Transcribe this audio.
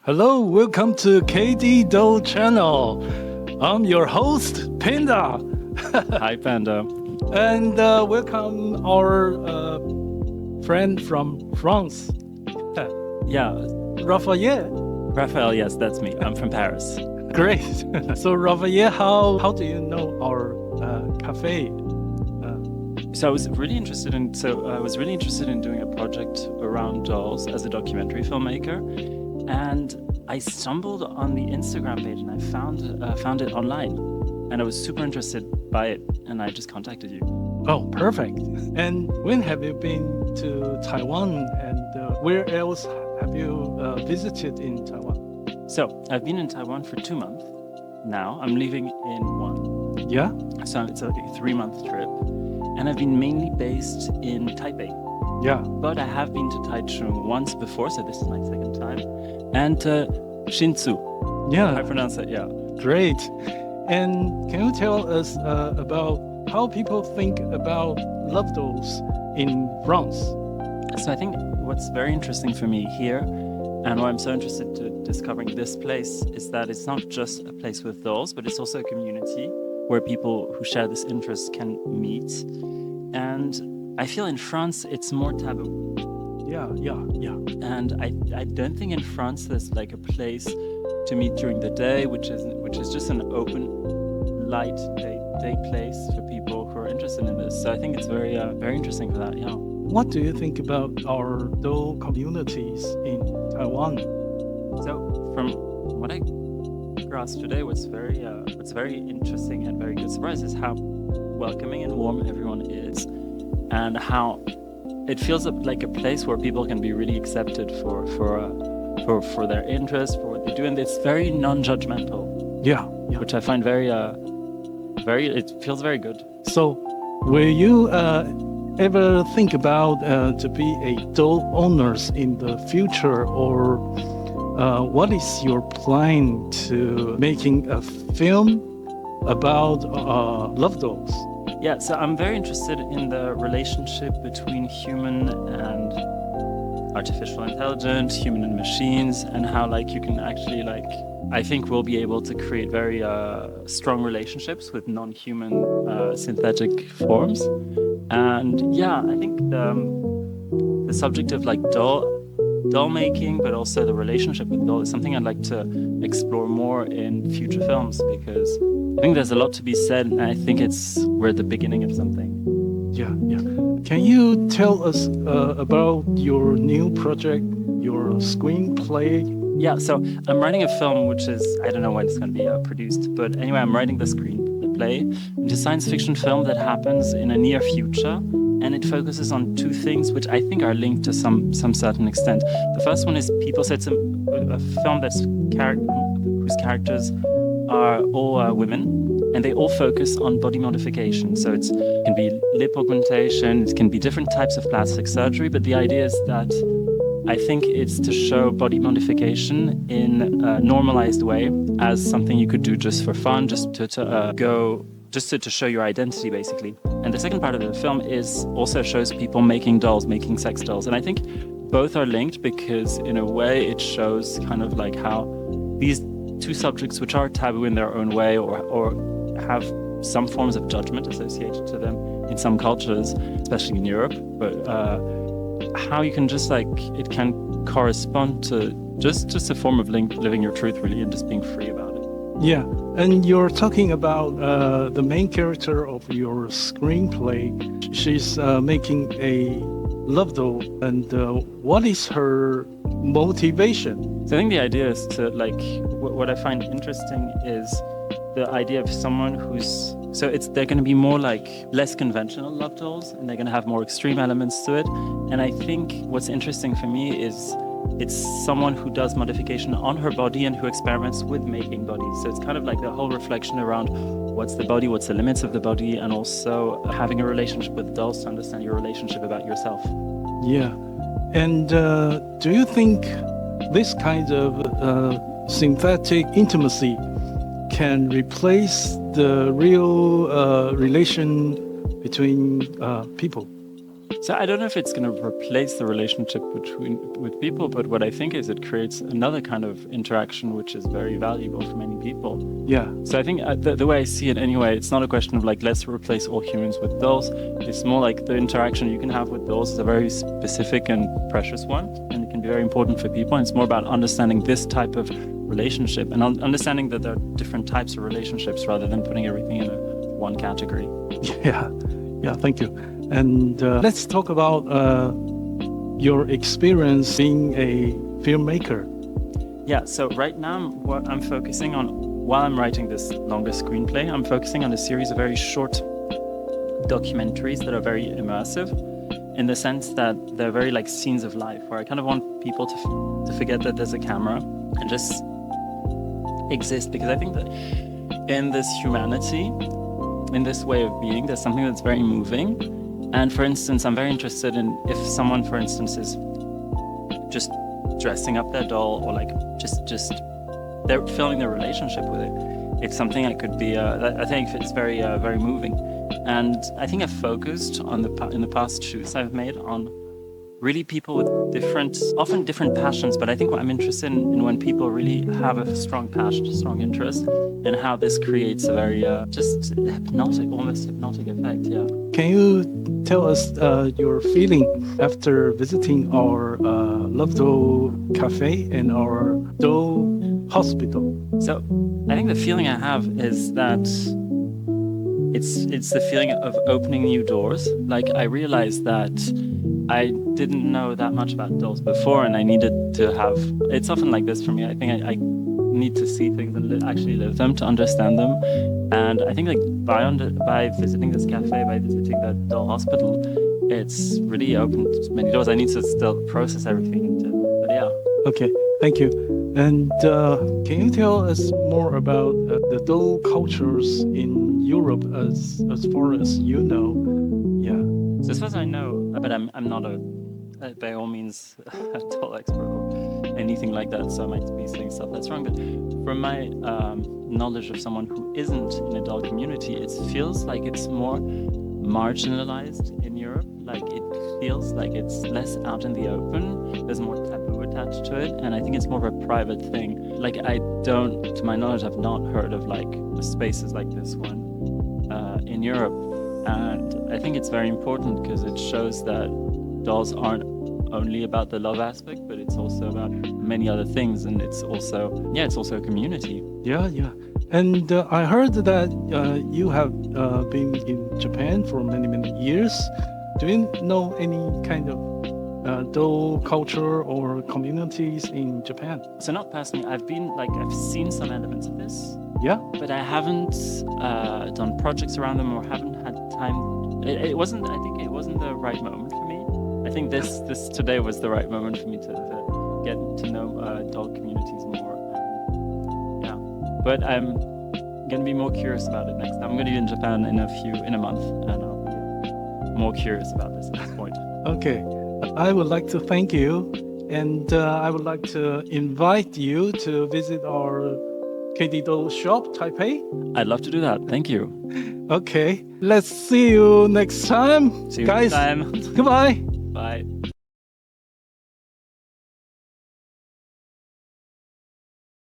Hello, welcome to KD Doll channel. I'm your host, Panda. Hi, Panda. And welcome our friend from France. Yeah, Raphael. Raphael, yes, that's me. I'm from Paris. Great. So Raphael, how do you know our cafe? So I was really interested in doing a project around dolls as a documentary filmmaker, and I stumbled on the Instagram page and I found it online, and I was super interested by it, and I just contacted you. Oh, perfect. And when have you been to Taiwan, and where else have you visited in Taiwan? So I've been in Taiwan for 2 months now. I'm leaving in 1. Yeah? So it's a 3-month trip, and I've been mainly based in Taipei. Yeah. But I have been to Taichung once before, so this is my second time. And Hsinchu. Yeah. I pronounce it, yeah. Great. And can you tell us about how people think about love dolls in France? So I think what's very interesting for me here, and why I'm so interested to discovering this place, is that it's not just a place with dolls, but it's also a community where people who share this interest can meet. And I feel in France it's more taboo. Yeah. And I don't think in France there's like a place to meet during the day, which is just an open, light day place for people who are interested in this. So I think it's very interesting for that. Yeah. What do you think about our doll communities in Taiwan? So from what I grasped today, what's very interesting and very good surprise is how welcoming and warm everyone is, and how it feels like a place where people can be really accepted for their interest, for what they do, and it's very non-judgmental. Yeah. Which I find it feels very good. So, will you ever think about to be a doll owners in the future, or what is your plan to making a film about love dolls? Yeah, so I'm very interested in the relationship between human and artificial intelligence, human and machines, and how you can actually I think we'll be able to create very strong relationships with non-human synthetic forms. And yeah, I think the subject of doll making, but also the relationship with doll, is something I'd like to explore more in future films, because I think there's a lot to be said, and I think we're at the beginning of something. Yeah. Can you tell us about your new project, your screenplay? Yeah, so I'm writing a film which is, I don't know when it's going to be produced, but anyway, I'm writing the screenplay. It's a science fiction film that happens in a near future, and it focuses on 2 things which I think are linked to some certain extent. The first one is people said it's a film whose characters are all women, and they all focus on body modification. So it can be lip augmentation, it can be different types of plastic surgery, but the idea is that I think it's to show body modification in a normalized way as something you could do just for fun, just to show your identity, basically. And the second part of the film also shows people making dolls, making sex dolls. And I think both are linked, because in a way it shows kind of how these 2 subjects, which are taboo in their own way, or have some forms of judgment associated to them in some cultures, especially in Europe, but how you can just it can correspond to just a form of living your truth, really, and just being free about it. Yeah, and you're talking about the main character of your screenplay. She's making a love doll, and what is her motivation? So I think the idea is to what I find interesting is the idea of someone they're going to be more less conventional love dolls, and they're going to have more extreme elements to it. And I think what's interesting for me is it's someone who does modification on her body and who experiments with making bodies. So it's kind of the whole reflection around what's the body, what's the limits of the body, and also having a relationship with dolls to understand your relationship about yourself. Yeah. And do you think this kind of synthetic intimacy can replace the real relation between people? So I don't know if it's going to replace the relationship with people, but what I think is it creates another kind of interaction which is very valuable for many people. Yeah. So I think the way I see it anyway, it's not a question of like, let's replace all humans with dolls. It's more like the interaction you can have with dolls is a very specific and precious one, and it can be very important for people. And it's more about understanding this type of relationship and understanding that there are different types of relationships rather than putting everything in one category. Yeah, thank you. And let's talk about your experience being a filmmaker. Yeah, so right now what I'm focusing on, while I'm writing this longer screenplay, I'm focusing on a series of very short documentaries that are very immersive in the sense that they're very like scenes of life, where I kind of want people to forget that there's a camera and just exist, because I think that in this humanity, in this way of being, there's something that's very moving. And for instance, I'm very interested in if someone, for instance, is just dressing up their doll, or like just they're filming their relationship with it. It's something that could be. I think it's very very moving. And I think I've focused on in the past shoots I've made on really people with often different passions. But I think what I'm interested in when people really have a strong passion, strong interest, and how this creates a very just almost hypnotic effect. Yeah. Can you tell us your feeling after visiting our Love Doll Cafe and our doll hospital? So I think the feeling I have is that it's the feeling of opening new doors. Like I realized that I didn't know that much about dolls before, and I needed to have. It's often like this for me. I think I need to see things and actually live them to understand them. And I think like by visiting this cafe, by visiting that doll hospital, it's really opened many doors. I need to still process everything, but yeah. Okay, thank you. And can you tell us more about the doll cultures in Europe as far as you know? Yeah. So as far as I know, but I'm not by all means a doll expert or anything like that, so I might be saying stuff that's wrong. But from my knowledge of someone who isn't in a doll community, it feels like it's more marginalized in Europe. Like it feels like it's less out in the open. There's more taboo attached to it, and I think it's more of a private thing. Like I don't, to my knowledge, I've not heard of like spaces like this one in Europe. And I think it's very important because it shows that dolls aren't only about the love aspect, but it's also about many other things, and it's also a community. Yeah. And I heard that you have been in Japan for many years. Do you know any kind of doll culture or communities in Japan? So not personally, I've seen some elements of this. Yeah. But I haven't done projects around them or haven't had time. I think it wasn't the right moment for me. I think this today was the right moment for me to get to know doll communities more. Yeah. But I'm going to be more curious about it next time. I'm going to be in Japan in a month, and I'll be more curious about this at this point. Okay. I would like to thank you, and I would like to invite you to visit our KD doll shop, Taipei. I'd love to do that. Thank you. Okay. Let's see you next time. See you guys. next time. Goodbye. Bye.